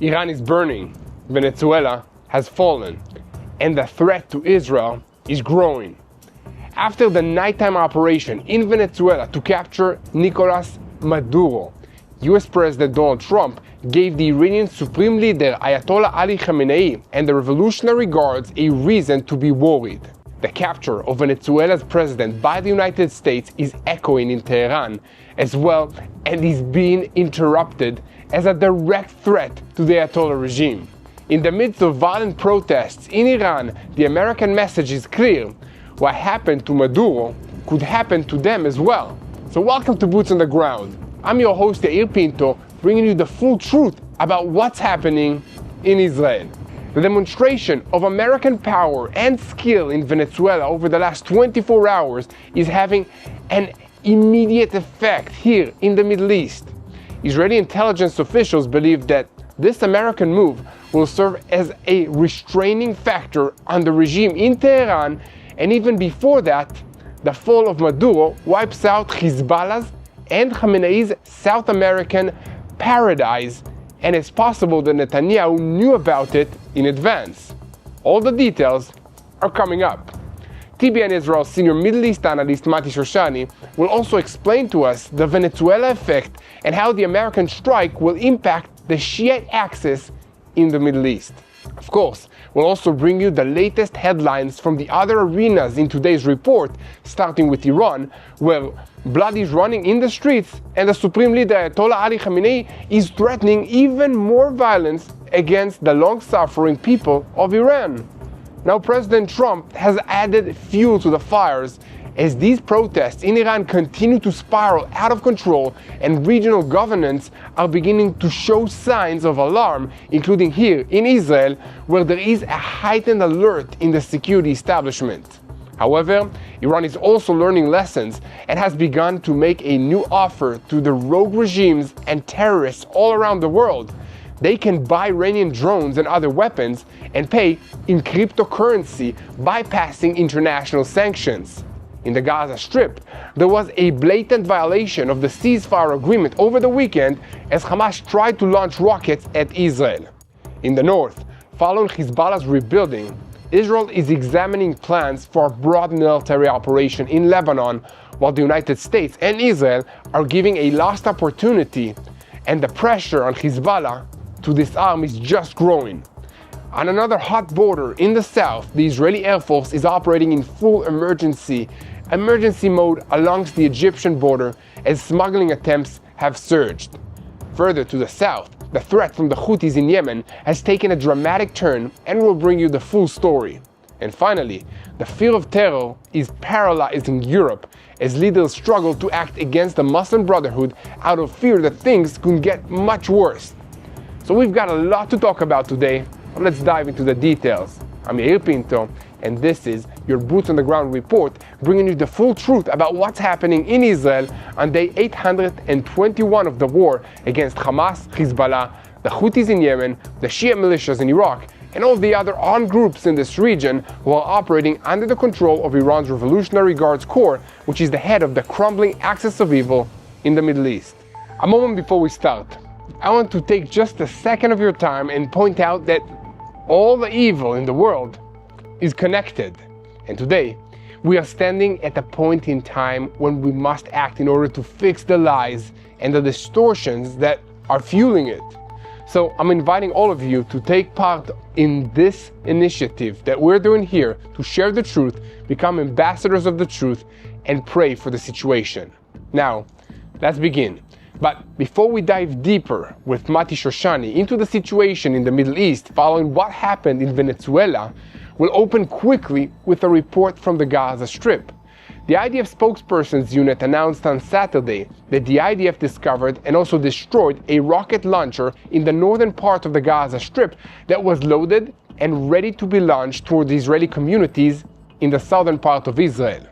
Iran is burning, Venezuela has fallen, and the threat to Israel is growing. After the nighttime operation in Venezuela to capture Nicolas Maduro, US President Donald Trump gave the Iranian Supreme Leader Ayatollah Ali Khamenei and the Revolutionary Guards a reason to be worried. The capture of Venezuela's president by the United States is echoing in Tehran as well, and is being interrupted as a direct threat to the Ayatollah regime. In the midst of violent protests in Iran, the American message is clear. What happened to Maduro could happen to them as well. So welcome to Boots on the Ground. I'm your host Yair Pinto, bringing you the full truth about what's happening in Israel. The demonstration of American power and skill in Venezuela over the last 24 hours is having an immediate effect here in the Middle East. Israeli intelligence officials believe that this American move will serve as a restraining factor on the regime in Tehran, and even before that, the fall of Maduro wipes out Hezbollah's and Khamenei's South American paradise, and it's possible that Netanyahu knew about it in advance. All the details are coming up. TBN Israel's senior Middle East analyst Mati Shoshani will also explain to us the Venezuela effect and how the American strike will impact the Shiite axis in the Middle East. Of course, we'll also bring you the latest headlines from the other arenas in today's report, starting with Iran, where blood is running in the streets and the Supreme Leader Ayatollah Ali Khamenei is threatening even more violence against the long-suffering people of Iran. Now, President Trump has added fuel to the fires as these protests in Iran continue to spiral out of control, and regional governments are beginning to show signs of alarm, including here in Israel, where there is a heightened alert in the security establishment. However, Iran is also learning lessons and has begun to make a new offer to the rogue regimes and terrorists all around the world. They can buy Iranian drones and other weapons and pay in cryptocurrency, bypassing international sanctions. In the Gaza Strip, there was a blatant violation of the ceasefire agreement over the weekend as Hamas tried to launch rockets at Israel. In the north, following Hezbollah's rebuilding, Israel is examining plans for a broad military operation in Lebanon, while the United States and Israel are giving a lost opportunity, and the pressure on Hezbollah to disarm is just growing. On another hot border in the south, the Israeli Air Force is operating in full emergency mode along the Egyptian border as smuggling attempts have surged. Further to the south, the threat from the Houthis in Yemen has taken a dramatic turn, and will bring you the full story. And finally, the fear of terror is paralyzing Europe as leaders struggle to act against the Muslim Brotherhood out of fear that things could get much worse. So we've got a lot to talk about today, but let's dive into the details. I'm Yair Pinto, and this is your Boots on the Ground report, bringing you the full truth about what's happening in Israel on day 821 of the war against Hamas, Hezbollah, the Houthis in Yemen, the Shia militias in Iraq, and all the other armed groups in this region who are operating under the control of Iran's Revolutionary Guards Corps, which is the head of the crumbling axis of evil in the Middle East. A moment before we start, I want to take just a second of your time and point out that all the evil in the world is connected. And today, we are standing at a point in time when we must act in order to fix the lies and the distortions that are fueling it. So I'm inviting all of you to take part in this initiative that we're doing here to share the truth, become ambassadors of the truth, and pray for the situation. Now, let's begin. But before we dive deeper with Mati Shoshani into the situation in the Middle East following what happened in Venezuela, we'll open quickly with a report from the Gaza Strip. The IDF spokesperson's unit announced on Saturday that the IDF discovered and also destroyed a rocket launcher in the northern part of the Gaza Strip that was loaded and ready to be launched toward the Israeli communities in the southern part of Israel.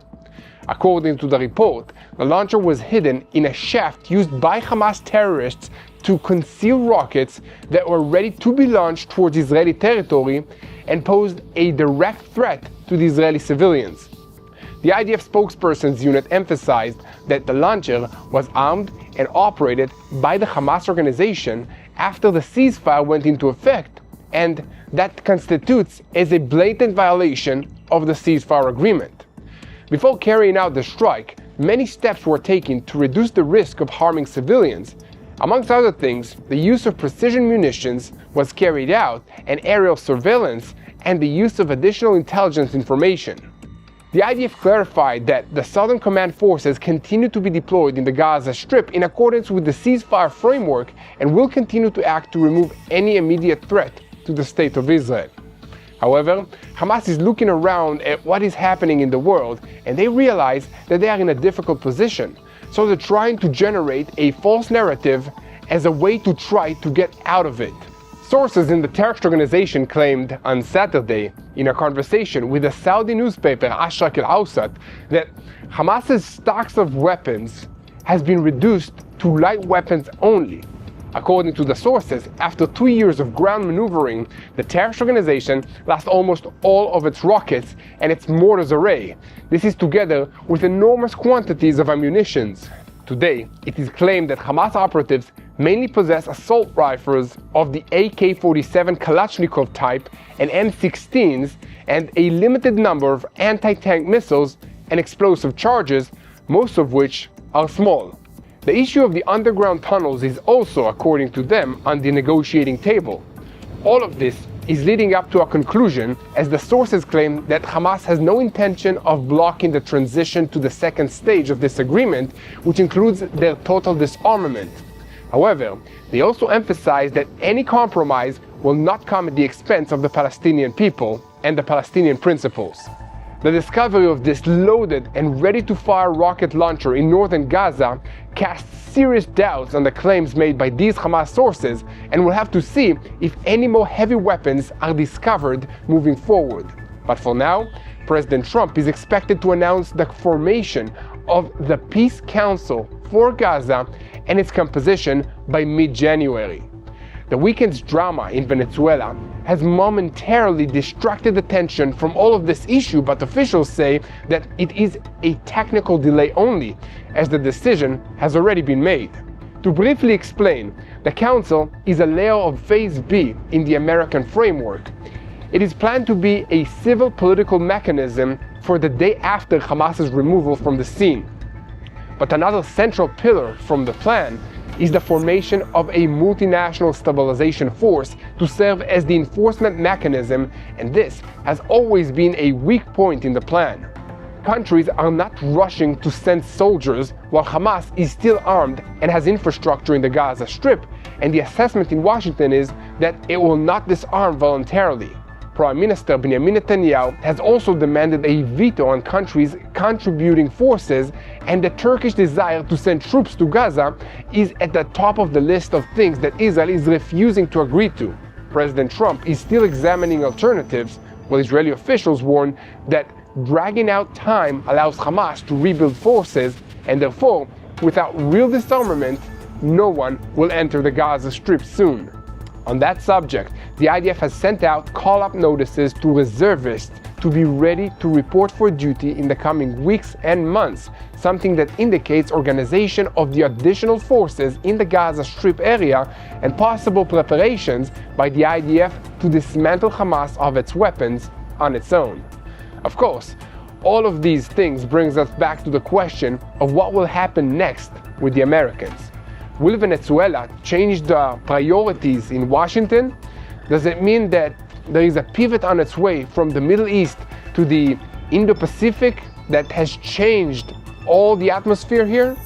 According to the report, the launcher was hidden in a shaft used by Hamas terrorists to conceal rockets that were ready to be launched towards Israeli territory and posed a direct threat to the Israeli civilians. The IDF spokesperson's unit emphasized that the launcher was armed and operated by the Hamas organization after the ceasefire went into effect, and that constitutes as a blatant violation of the ceasefire agreement. Before carrying out the strike, many steps were taken to reduce the risk of harming civilians. Amongst other things, the use of precision munitions was carried out, and aerial surveillance, and the use of additional intelligence information. The IDF clarified that the Southern Command forces continue to be deployed in the Gaza Strip in accordance with the ceasefire framework and will continue to act to remove any immediate threat to the State of Israel. However, Hamas is looking around at what is happening in the world, and they realize that they are in a difficult position. So they're trying to generate a false narrative as a way to try to get out of it. Sources in the terrorist organization claimed on Saturday, in a conversation with the Saudi newspaper Ashraq al-Awsat, that Hamas's stocks of weapons has been reduced to light weapons only. According to the sources, after 2 years of ground maneuvering, the terrorist organization lost almost all of its rockets and its mortars array. This is together with enormous quantities of ammunition. Today, it is claimed that Hamas operatives mainly possess assault rifles of the AK-47 Kalashnikov type and M16s, and a limited number of anti-tank missiles and explosive charges, most of which are small. The issue of the underground tunnels is also, according to them, on the negotiating table. All of this is leading up to a conclusion, as the sources claim that Hamas has no intention of blocking the transition to the second stage of this agreement, which includes their total disarmament. However, they also emphasize that any compromise will not come at the expense of the Palestinian people and the Palestinian principles. The discovery of this loaded and ready-to-fire rocket launcher in northern Gaza casts serious doubts on the claims made by these Hamas sources, and we'll have to see if any more heavy weapons are discovered moving forward. But for now, President Trump is expected to announce the formation of the Peace Council for Gaza and its composition by mid-January. The weekend's drama in Venezuela has momentarily distracted attention from all of this issue, but officials say that it is a technical delay only, as the decision has already been made. To briefly explain, the Council is a layer of Phase B in the American framework. It is planned to be a civil political mechanism for the day after Hamas's removal from the scene. But another central pillar from the plan is the formation of a multinational stabilization force to serve as the enforcement mechanism, and this has always been a weak point in the plan. Countries are not rushing to send soldiers while Hamas is still armed and has infrastructure in the Gaza Strip, and the assessment in Washington is that it will not disarm voluntarily. Prime Minister Benjamin Netanyahu has also demanded a veto on countries contributing forces, and the Turkish desire to send troops to Gaza is at the top of the list of things that Israel is refusing to agree to. President Trump is still examining alternatives, while Israeli officials warn that dragging out time allows Hamas to rebuild forces, and therefore, without real disarmament, no one will enter the Gaza Strip soon. On that subject, the IDF has sent out call-up notices to reservists to be ready to report for duty in the coming weeks and months, something that indicates organization of the additional forces in the Gaza Strip area and possible preparations by the IDF to dismantle Hamas of its weapons on its own. Of course, all of these things brings us back to the question of what will happen next with the Americans. Will Venezuela change the priorities in Washington? Does it mean that there is a pivot on its way from the Middle East to the Indo-Pacific that has changed all the atmosphere here?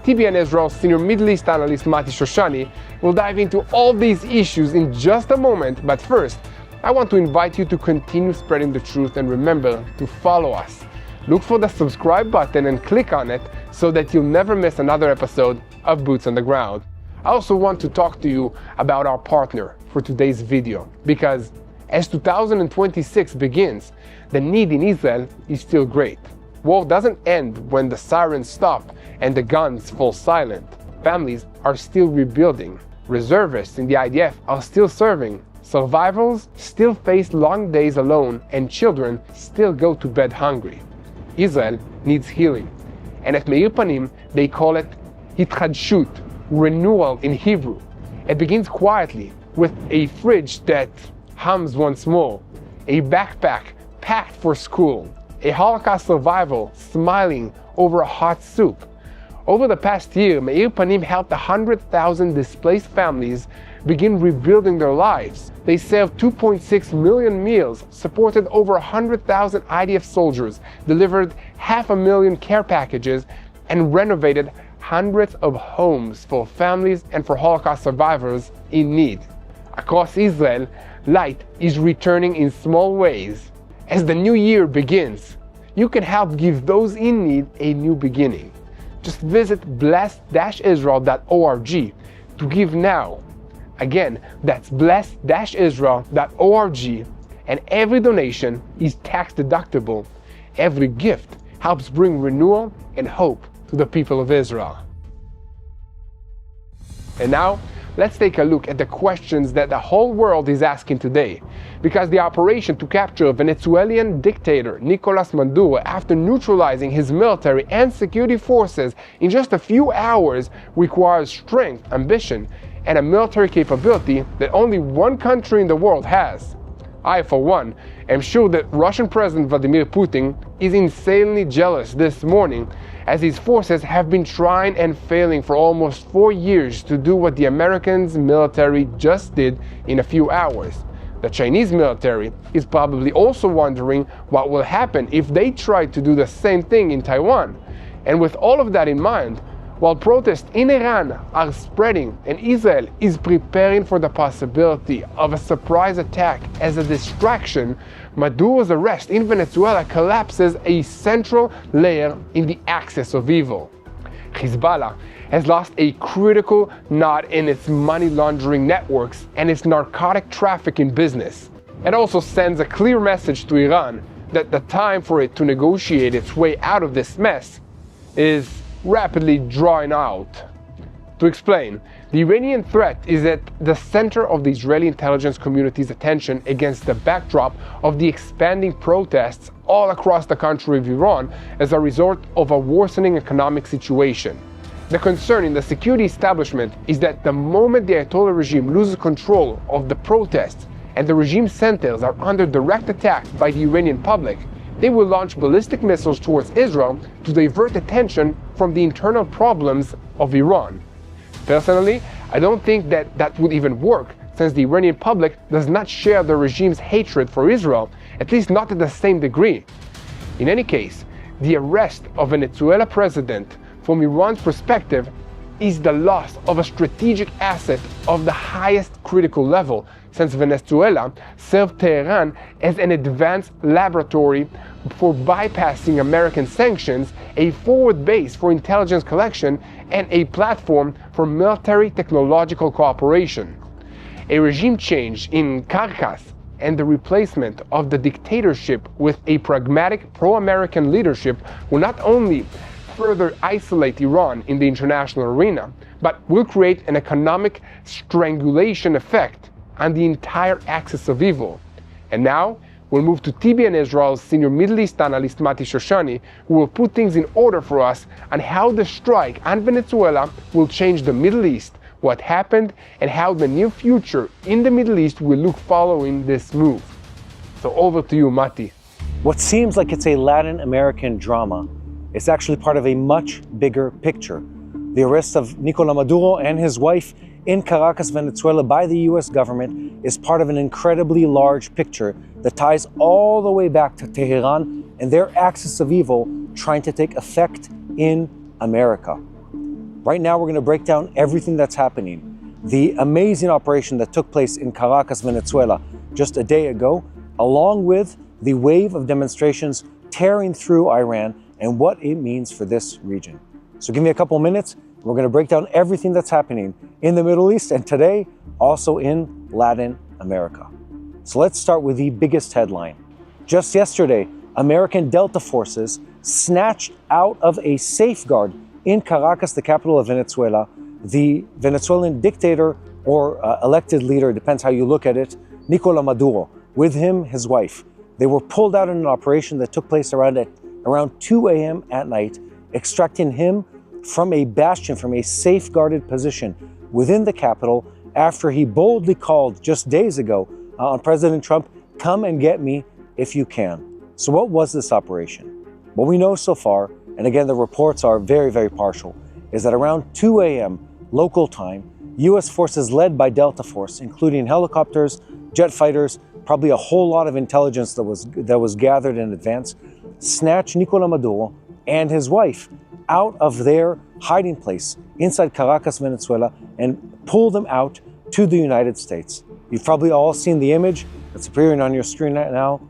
TBN Israel's senior Middle East analyst Mati Shoshani will dive into all these issues in just a moment, but first, I want to invite you to continue spreading the truth, and remember to follow us. Look for the subscribe button and click on it so that you'll never miss another episode of Boots on the Ground. I also want to talk to you about our partner for today's video, because as 2026 begins, the need in Israel is still great. War doesn't end when the sirens stop and the guns fall silent. Families are still rebuilding. Reservists in the IDF are still serving. Survivors still face long days alone, and children still go to bed hungry. Israel needs healing, and at Meir Panim they call it Hitchadshut, renewal in Hebrew. It begins quietly with a fridge that hums once more, a backpack packed for school, a Holocaust survivor smiling over a hot soup. Over the past year, Meir Panim helped 100,000 displaced families begin rebuilding their lives. They served 2.6 million meals, supported over 100,000 IDF soldiers, delivered 500,000 care packages, and renovated hundreds of homes for families and for Holocaust survivors in need. Across Israel, light is returning in small ways. As the new year begins, you can help give those in need a new beginning. Just visit bless-israel.org to give now. Again, that's bless-israel.org, and every donation is tax deductible. Every gift helps bring renewal and hope to the people of Israel. And now, let's take a look at the questions that the whole world is asking today. Because the operation to capture Venezuelan dictator Nicolas Maduro after neutralizing his military and security forces in just a few hours requires strength, ambition, and a military capability that only one country in the world has. I, for one, am sure that Russian President Vladimir Putin is insanely jealous this morning, as his forces have been trying and failing for almost 4 years to do what the Americans' military just did in a few hours. The Chinese military is probably also wondering what will happen if they try to do the same thing in Taiwan. And with all of that in mind, while protests in Iran are spreading and Israel is preparing for the possibility of a surprise attack as a distraction, Maduro's arrest in Venezuela collapses a central layer in the axis of evil. Hezbollah has lost a critical node in its money laundering networks and its narcotic trafficking business. It also sends a clear message to Iran that the time for it to negotiate its way out of this mess is rapidly drawing out. To explain, the Iranian threat is at the center of the Israeli intelligence community's attention against the backdrop of the expanding protests all across the country of Iran as a result of a worsening economic situation. The concern in the security establishment is that the moment the Ayatollah regime loses control of the protests and the regime centers are under direct attack by the Iranian public, they will launch ballistic missiles towards Israel to divert attention from the internal problems of Iran. Personally, I don't think that would even work, since the Iranian public does not share the regime's hatred for Israel, at least not to the same degree. In any case, the arrest of Venezuela president, from Iran's perspective, is the loss of a strategic asset of the highest critical level, since Venezuela served Tehran as an advanced laboratory for bypassing American sanctions, a forward base for intelligence collection, and a platform for military technological cooperation. A regime change in Caracas and the replacement of the dictatorship with a pragmatic pro-American leadership will not only further isolate Iran in the international arena, but will create an economic strangulation effect on the entire axis of evil. And now, we'll move to TBN Israel's senior Middle East analyst Mati Shoshani, who will put things in order for us on how the strike on Venezuela will change the Middle East, what happened, and how the near future in the Middle East will look following this move. So over to you, Mati. What seems like it's a Latin American drama is actually part of a much bigger picture. The arrest of Nicolas Maduro and his wife in Caracas, Venezuela by the US government is part of an incredibly large picture that ties all the way back to Tehran and their axis of evil trying to take effect in America. Right now, we're going to break down everything that's happening. The amazing operation that took place in Caracas, Venezuela just a day ago, along with the wave of demonstrations tearing through Iran and what it means for this region. So give me a couple minutes. We're going to break down everything that's happening in the Middle East and today also in Latin America. So let's start with the biggest headline. Just yesterday, American Delta forces snatched out of a safeguard in Caracas, the capital of Venezuela, the Venezuelan dictator or elected leader, depends how you look at it, Nicolas Maduro. With him, his wife. They were pulled out in an operation that took place around 2 a.m. at night, extracting him from a bastion, from a safeguarded position within the capital, after he boldly called just days ago on President Trump, "Come and get me if you can." So what was this operation? What we know so far, and again the reports are very, very partial, is that around 2 a.m. local time, U.S. forces led by Delta Force, including helicopters, jet fighters, probably a whole lot of intelligence that was gathered in advance, snatched Nicolas Maduro and his wife out of their hiding place inside Caracas, Venezuela, and pulled them out to the United States. You've probably all seen the image that's appearing on your screen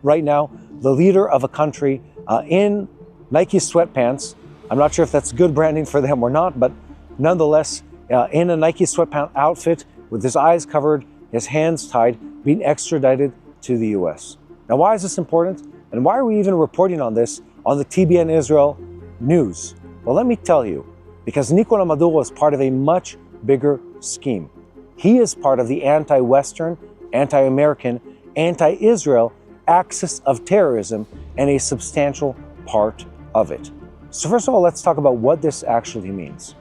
right now. The leader of a country in Nike sweatpants. I'm not sure if that's good branding for them or not, but nonetheless, in a Nike sweatpant outfit with his eyes covered, his hands tied, being extradited to the US. Now, why is this important? And why are we even reporting on this on the TBN Israel news? Well, let me tell you, because Nicolas Maduro is part of a much bigger scheme. He is part of the anti-Western, anti-American, anti-Israel axis of terrorism and a substantial part of it. So first of all, let's talk about what this actually means.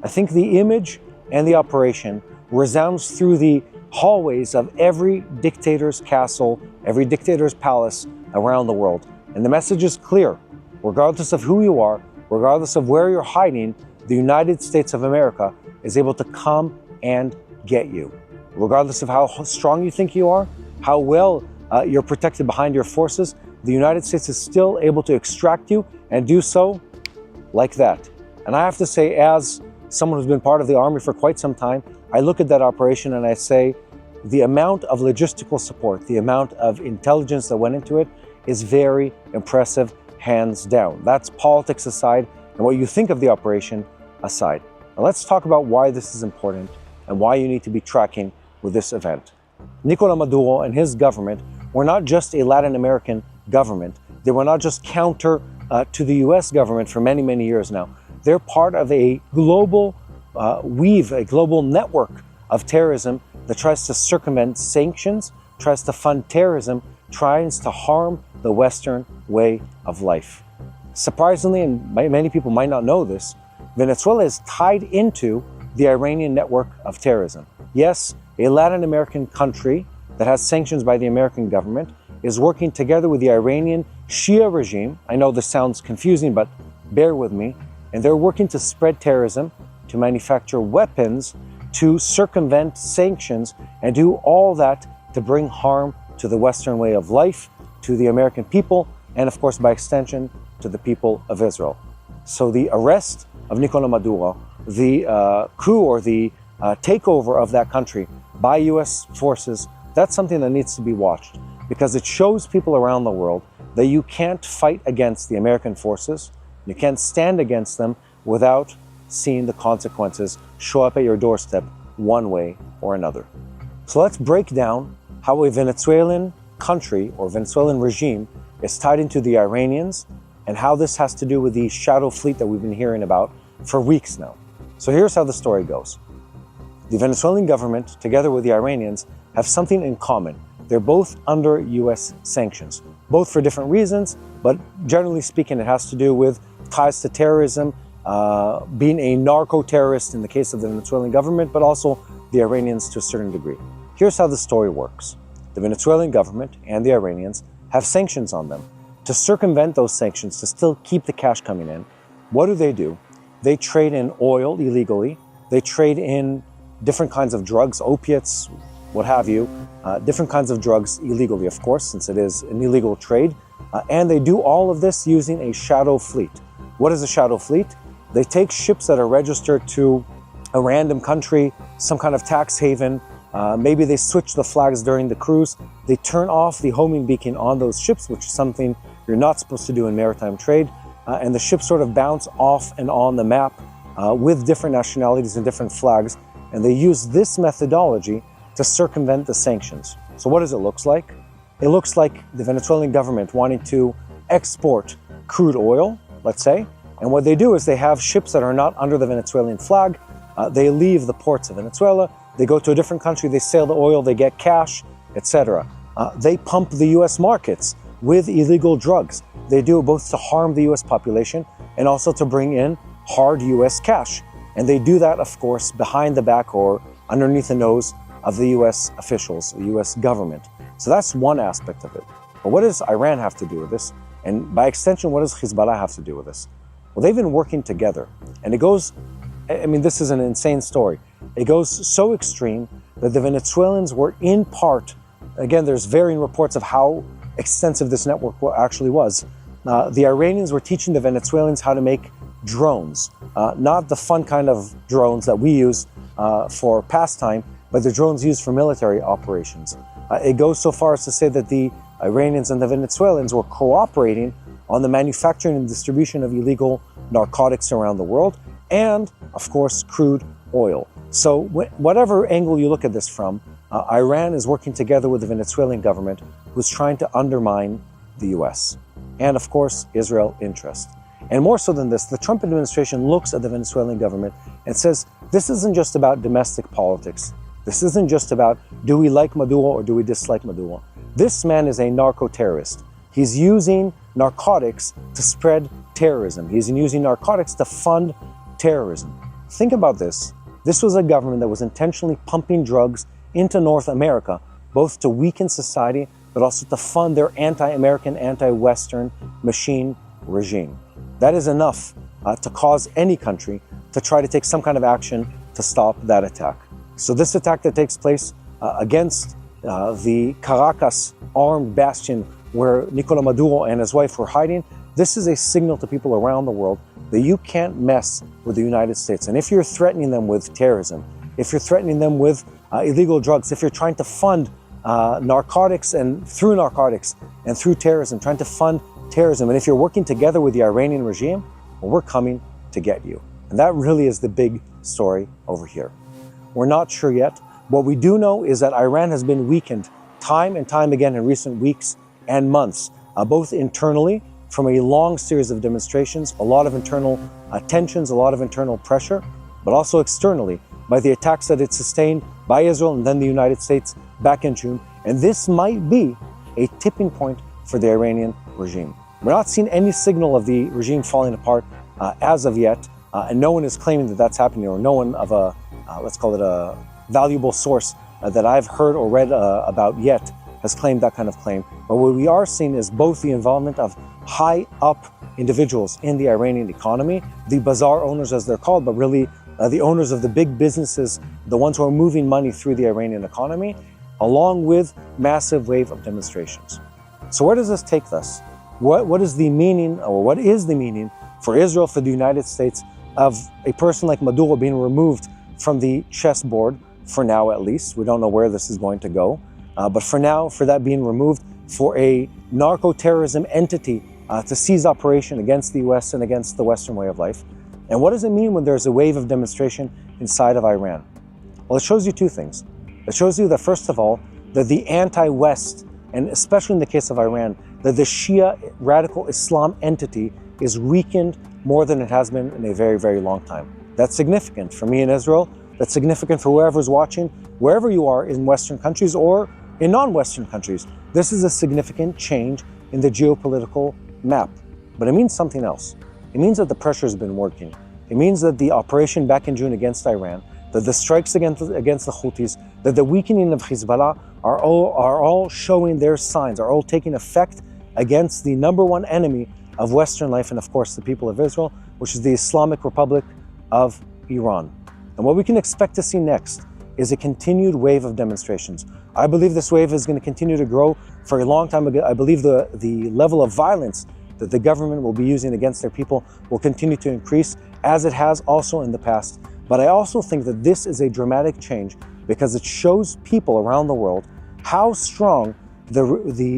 I think the image and the operation resounds through the hallways of every dictator's castle, every dictator's palace around the world. And the message is clear. Regardless of who you are, regardless of where you're hiding, the United States of America is able to come and get you. Regardless of how strong you think you are, how well you're protected behind your forces, the United States is still able to extract you and do so like that. And I have to say, as someone who's been part of the army for quite some time, I look at that operation and I say the amount of logistical support, the amount of intelligence that went into it is very impressive, hands down. That's politics aside and what you think of the operation aside. Now let's talk about why this is important and why you need to be tracking with this event. Nicolas Maduro and his government were not just a Latin American government. They were not just counter to the US government for many, many years now. They're part of a global a global network of terrorism that tries to circumvent sanctions, tries to fund terrorism, tries to harm the Western way of life. Surprisingly, and many people might not know this, Venezuela is tied into the Iranian network of terrorism. Yes, a Latin American country that has sanctions by the American government is working together with the Iranian Shia regime. I know this sounds confusing, but bear with me. And they're working to spread terrorism, to manufacture weapons, to circumvent sanctions, and do all that to bring harm to the Western way of life, to the American people, and of course, by extension, to the people of Israel. So the arrest of Nicolas Maduro, the coup or the takeover of that country by US forces, that's something that needs to be watched because it shows people around the world that you can't fight against the American forces, you can't stand against them without seeing the consequences show up at your doorstep one way or another. So let's break down how a Venezuelan country or Venezuelan regime is tied into the Iranians and how this has to do with the shadow fleet that we've been hearing about for weeks now. So here's how the story goes. The Venezuelan government, together with the Iranians, have something in common. They're both under US sanctions, both for different reasons, but generally speaking, it has to do with ties to terrorism, being a narco-terrorist in the case of the Venezuelan government, but also the Iranians to a certain degree. Here's how the story works. The Venezuelan government and the Iranians have sanctions on them. To circumvent those sanctions, to still keep the cash coming in, what do? They trade in oil illegally. They trade in different kinds of drugs, opiates, what have you, different kinds of drugs illegally, of course, since it is an illegal trade. And they do all of this using a shadow fleet. What is a shadow fleet? They take ships that are registered to a random country, some kind of tax haven. Maybe they switch the flags during the cruise. They turn off the homing beacon on those ships, which is something you're not supposed to do in maritime trade. And the ships sort of bounce off and on the map with different nationalities and different flags. And they use this methodology to circumvent the sanctions. So what does it look like? It looks like the Venezuelan government wanting to export crude oil, let's say. And what they do is they have ships that are not under the Venezuelan flag. They leave the ports of Venezuela. They go to a different country. They sell the oil. They get cash, etc. They pump the U.S. markets with illegal drugs. They do it both to harm the U.S. population and also to bring in hard U.S. cash. And they do that, of course, behind the back or underneath the nose of the US officials, the US government. So that's one aspect of it. But what does Iran have to do with this? And by extension, what does Hezbollah have to do with this? Well, they've been working together. And it goes, I mean, this is an insane story. It goes so extreme that the Venezuelans were in part, again, there's varying reports of how extensive this network actually was. The Iranians were teaching the Venezuelans how to make drones, not the fun kind of drones that we use for pastime, but the drones used for military operations. It goes so far as to say that the Iranians and the Venezuelans were cooperating on the manufacturing and distribution of illegal narcotics around the world, and of course, crude oil. So whatever angle you look at this from, Iran is working together with the Venezuelan government, who's trying to undermine the US, and of course, Israel interest. And more so than this, the Trump administration looks at the Venezuelan government and says, this isn't just about domestic politics. This isn't just about, do we like Maduro or do we dislike Maduro? This man is a narco-terrorist. He's using narcotics to spread terrorism. He's using narcotics to fund terrorism. Think about this. This was a government that was intentionally pumping drugs into North America, both to weaken society, but also to fund their anti-American, anti-Western machine regime. That is enough to cause any country to try to take some kind of action to stop that attack. So this attack that takes place against the Caracas armed bastion where Nicolás Maduro and his wife were hiding, this is a signal to people around the world that you can't mess with the United States. And if you're threatening them with terrorism, if you're threatening them with illegal drugs, if you're trying to fund narcotics and through terrorism, trying to fund terrorism, and if you're working together with the Iranian regime, well, we're coming to get you. And that really is the big story over here. We're not sure yet. What we do know is that Iran has been weakened time and time again in recent weeks and months, both internally from a long series of demonstrations, a lot of internal tensions, a lot of internal pressure, but also externally by the attacks that it sustained by Israel and then the United States back in June. And this might be a tipping point for the Iranian regime. We're not seeing any signal of the regime falling apart as of yet, and no one is claiming that that's happening, or no one of a, let's call it a valuable source that I've heard or read about yet has claimed that kind of claim. But what we are seeing is both the involvement of high up individuals in the Iranian economy, the bazaar owners as they're called, but really the owners of the big businesses, the ones who are moving money through the Iranian economy, along with massive wave of demonstrations. So where does this take us? What is the meaning, or what is the meaning for Israel, for the United States, of a person like Maduro being removed from the chessboard, for now at least? We don't know where this is going to go. But for now, for that being removed, for a narco-terrorism entity to seize operation against the US and against the Western way of life. And what does it mean when there's a wave of demonstration inside of Iran? Well, it shows you two things. It shows you that, first of all, that the anti-West, and especially in the case of Iran, that the Shia radical Islam entity is weakened more than it has been in a very, very long time. That's significant for me in Israel. That's significant for whoever's watching, wherever you are in Western countries or in non-Western countries. This is a significant change in the geopolitical map. But it means something else. It means that the pressure has been working. It means that the operation back in June against Iran, that the strikes against the Houthis, that the weakening of Hezbollah are all showing their signs, are all taking effect against the number one enemy of Western life and, of course, the people of Israel, which is the Islamic Republic of Iran. And what we can expect to see next is a continued wave of demonstrations. I believe this wave is going to continue to grow for a long time. I believe the level of violence that the government will be using against their people will continue to increase, as it has also in the past. But I also think that this is a dramatic change because it shows people around the world how strong the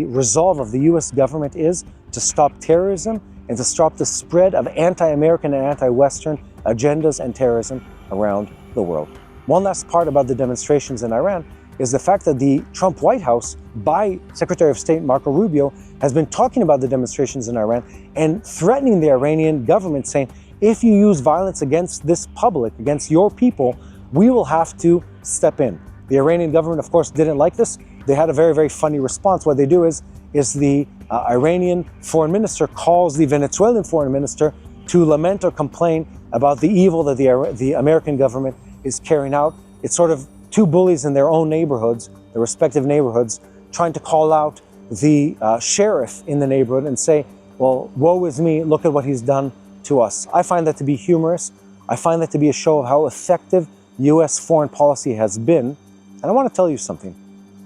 resolve of the US government is to stop terrorism and to stop the spread of anti-American and anti-Western agendas and terrorism around the world. One last part about the demonstrations in Iran is the fact that the Trump White House, by Secretary of State Marco Rubio, has been talking about the demonstrations in Iran and threatening the Iranian government, saying, if you use violence against this public, against your people, we will have to step in. The Iranian government, of course, didn't like this. They had a very, very funny response. What they do is the Iranian foreign minister calls the Venezuelan foreign minister to lament or complain about the evil that the American government is carrying out. It sort of two bullies in their own neighborhoods, their respective neighborhoods, trying to call out the sheriff in the neighborhood and say, well, woe is me, look at what he's done to us. I find that to be humorous. I find that to be a show of how effective US foreign policy has been. And I want to tell you something.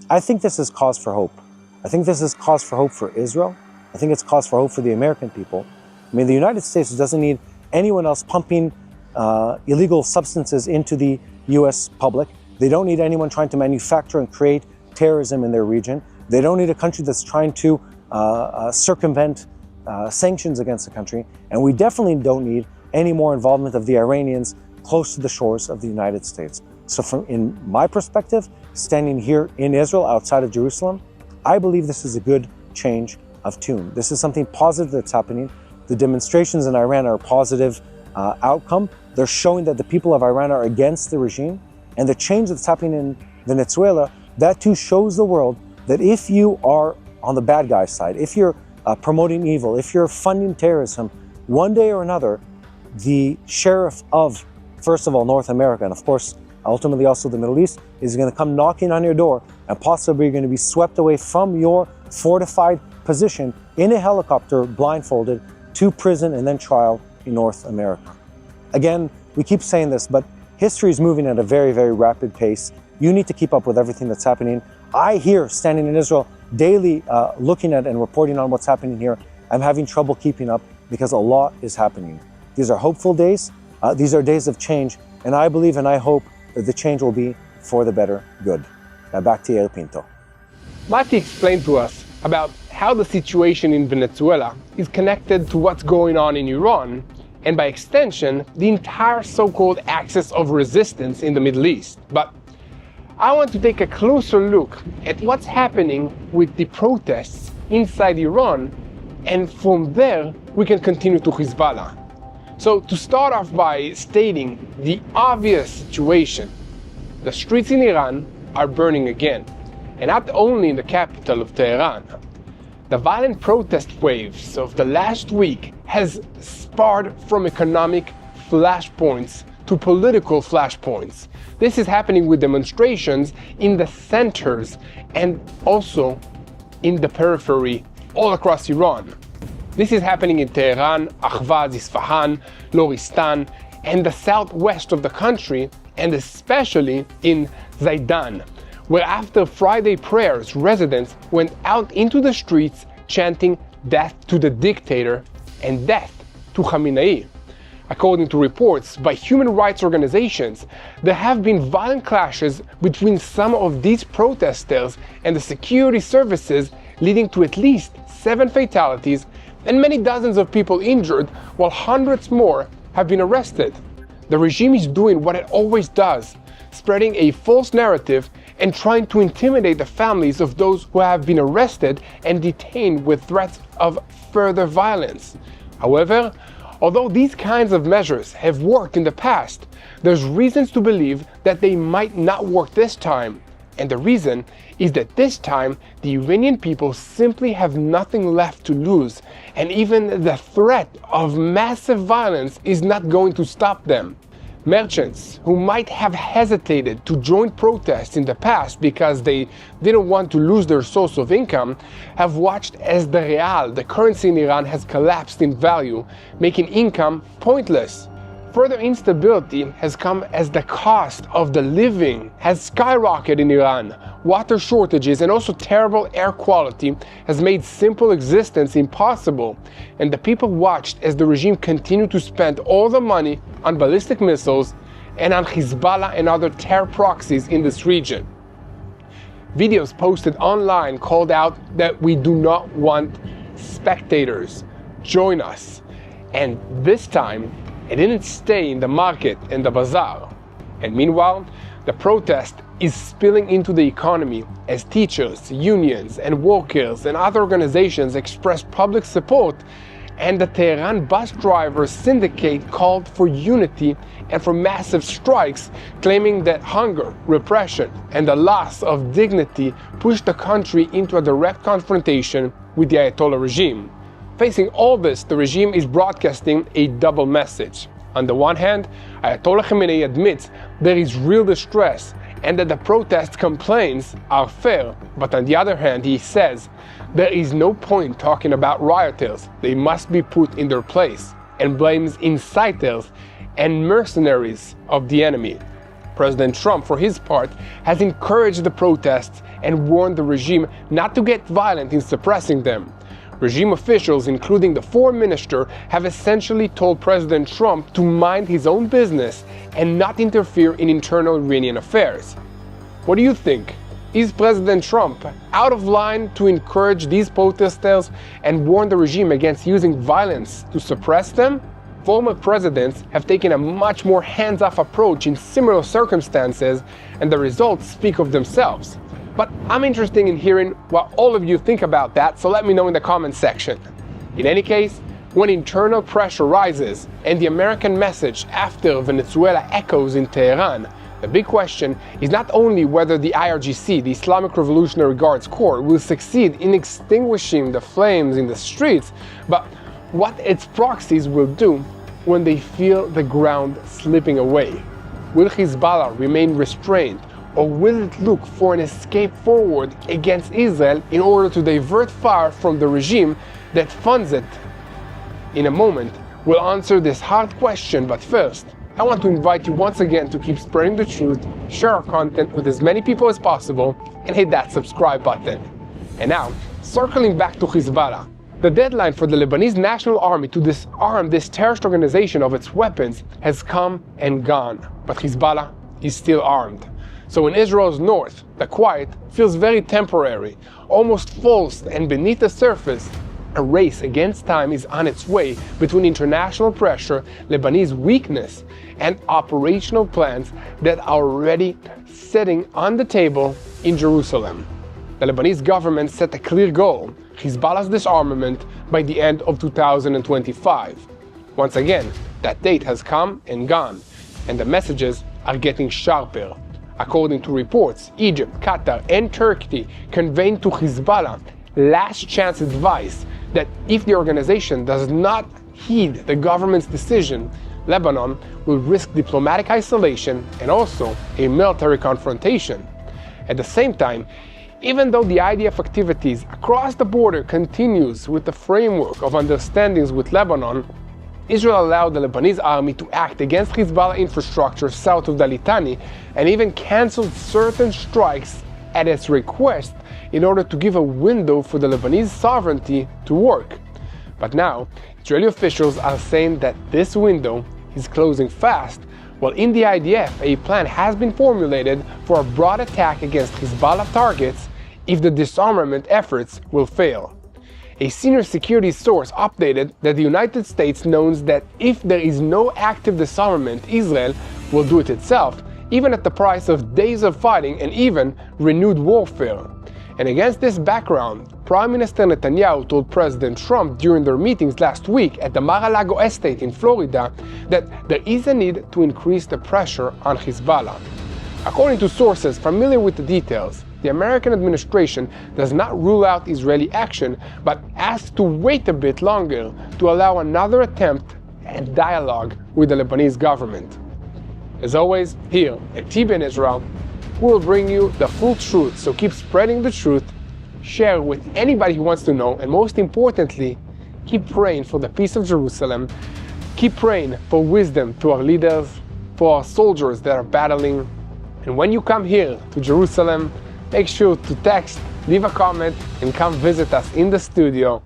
I think this is cause for hope. I think this is cause for hope for Israel. I think it's cause for hope for the American people. I mean, the United States doesn't need anyone else pumping illegal substances into the US public. They don't need anyone trying to manufacture and create terrorism in their region. They don't need a country that's trying to circumvent sanctions against the country. And we definitely don't need any more involvement of the Iranians close to the shores of the United States. So in my perspective, standing here in Israel, outside of Jerusalem, I believe this is a good change of tune. This is something positive that's happening. The demonstrations in Iran are a positive outcome. They're showing that the people of Iran are against the regime. And the change that's happening in Venezuela, that too shows the world that if you are on the bad guy side, if you're promoting evil, if you're funding terrorism, one day or another, the sheriff of, first of all, North America, and of course, ultimately also the Middle East, is going to come knocking on your door, and possibly you're going to be swept away from your fortified position in a helicopter, blindfolded, to prison and then trial in North America. Again, we keep saying this, but history is moving at a very, very rapid pace. You need to keep up with everything that's happening. I here, standing in Israel, daily looking at and reporting on what's happening here, I'm having trouble keeping up because a lot is happening. These are hopeful days. These are days of change, and I believe and I hope that the change will be for the better good. Now back to Yair Pinto. Mati explained to us about how the situation in Venezuela is connected to what's going on in Iran, and by extension, the entire so-called axis of resistance in the Middle East. But I want to take a closer look at what's happening with the protests inside Iran, and from there, we can continue to Hezbollah. So to start off by stating the obvious situation, the streets in Iran are burning again, and not only in the capital of Tehran. The violent protest waves of the last week has sparred from economic flashpoints to political flashpoints. This is happening with demonstrations in the centers and also in the periphery all across Iran. This is happening in Tehran, Ahvaz, Isfahan, Loristan, and the southwest of the country, and especially in Zaidan, where after Friday prayers, residents went out into the streets chanting death to the dictator and death to Khamenei. According to reports by human rights organizations, there have been violent clashes between some of these protesters and the security services, leading to at least 7 fatalities and many dozens of people injured, while hundreds more have been arrested. The regime is doing what it always does, spreading a false narrative and trying to intimidate the families of those who have been arrested and detained with threats of further violence. However, although these kinds of measures have worked in the past, there's reasons to believe that they might not work this time. And the reason is that this time, the Iranian people simply have nothing left to lose, and even the threat of massive violence is not going to stop them. Merchants who might have hesitated to join protests in the past because they didn't want to lose their source of income have watched as the real, the currency in Iran, has collapsed in value, making income pointless. Further instability has come as the cost of the living has skyrocketed in Iran. Water shortages and also terrible air quality has made simple existence impossible, and the people watched as the regime continued to spend all the money on ballistic missiles and on Hezbollah and other terror proxies in this region. Videos posted online called out that we do not want spectators. Join us. And this time, it didn't stay in the market and the bazaar. And meanwhile, the protest is spilling into the economy as teachers, unions, and workers and other organizations express public support, and the Tehran bus drivers syndicate called for unity and for massive strikes, claiming that hunger, repression, and the loss of dignity pushed the country into a direct confrontation with the Ayatollah regime. Facing all this, the regime is broadcasting a double message. On the one hand, Ayatollah Khamenei admits there is real distress and that the protest complaints are fair. But on the other hand, he says, there is no point talking about rioters. They must be put in their place, and blames inciters and mercenaries of the enemy. President Trump, for his part, has encouraged the protests and warned the regime not to get violent in suppressing them. Regime officials, including the foreign minister, have essentially told President Trump to mind his own business and not interfere in internal Iranian affairs. What do you think? Is President Trump out of line to encourage these protesters and warn the regime against using violence to suppress them? Former presidents have taken a much more hands-off approach in similar circumstances, and the results speak of themselves. But I'm interested in hearing what all of you think about that, so let me know in the comments section. In any case, when internal pressure rises and the American message after Venezuela echoes in Tehran, the big question is not only whether the IRGC, the Islamic Revolutionary Guards Corps, will succeed in extinguishing the flames in the streets, but what its proxies will do when they feel the ground slipping away. Will Hezbollah remain restrained, or will it look for an escape forward against Israel in order to divert fire from the regime that funds it? In a moment, we'll answer this hard question, but first, I want to invite you once again to keep spreading the truth, share our content with as many people as possible, and hit that subscribe button. And now, circling back to Hezbollah, the deadline for the Lebanese National Army to disarm this terrorist organization of its weapons has come and gone, but Hezbollah is still armed. So in Israel's north, the quiet feels very temporary, almost false, and beneath the surface, a race against time is on its way between international pressure, Lebanese weakness, and operational plans that are already sitting on the table in Jerusalem. The Lebanese government set a clear goal: Hezbollah's disarmament by the end of 2025. Once again, that date has come and gone, and the messages are getting sharper. According to reports, Egypt, Qatar, and Turkey conveyed to Hezbollah last chance advice that if the organization does not heed the government's decision, Lebanon will risk diplomatic isolation and also a military confrontation. At the same time, even though the IDF activities across the border continues with the framework of understandings with Lebanon, Israel allowed the Lebanese army to act against Hezbollah infrastructure south of the Litani and even canceled certain strikes at its request in order to give a window for the Lebanese sovereignty to work. But now, Israeli officials are saying that this window is closing fast, while in the IDF a plan has been formulated for a broad attack against Hezbollah targets if the disarmament efforts will fail. A senior security source updated that the United States knows that if there is no active disarmament, Israel will do it itself, even at the price of days of fighting and even renewed warfare. And against this background, Prime Minister Netanyahu told President Trump during their meetings last week at the Mar-a-Lago estate in Florida that there is a need to increase the pressure on Hezbollah. According to sources familiar with the details, the American administration does not rule out Israeli action, but asks to wait a bit longer to allow another attempt at dialogue with the Lebanese government. As always, here at TBN Israel, we will bring you the full truth, so keep spreading the truth, share with anybody who wants to know, and most importantly, keep praying for the peace of Jerusalem, keep praying for wisdom to our leaders, for our soldiers that are battling, and when you come here to Jerusalem, make sure to text, leave a comment, and come visit us in the studio.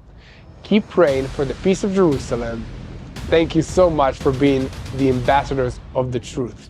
Keep praying for the peace of Jerusalem. Thank you so much for being the ambassadors of the truth.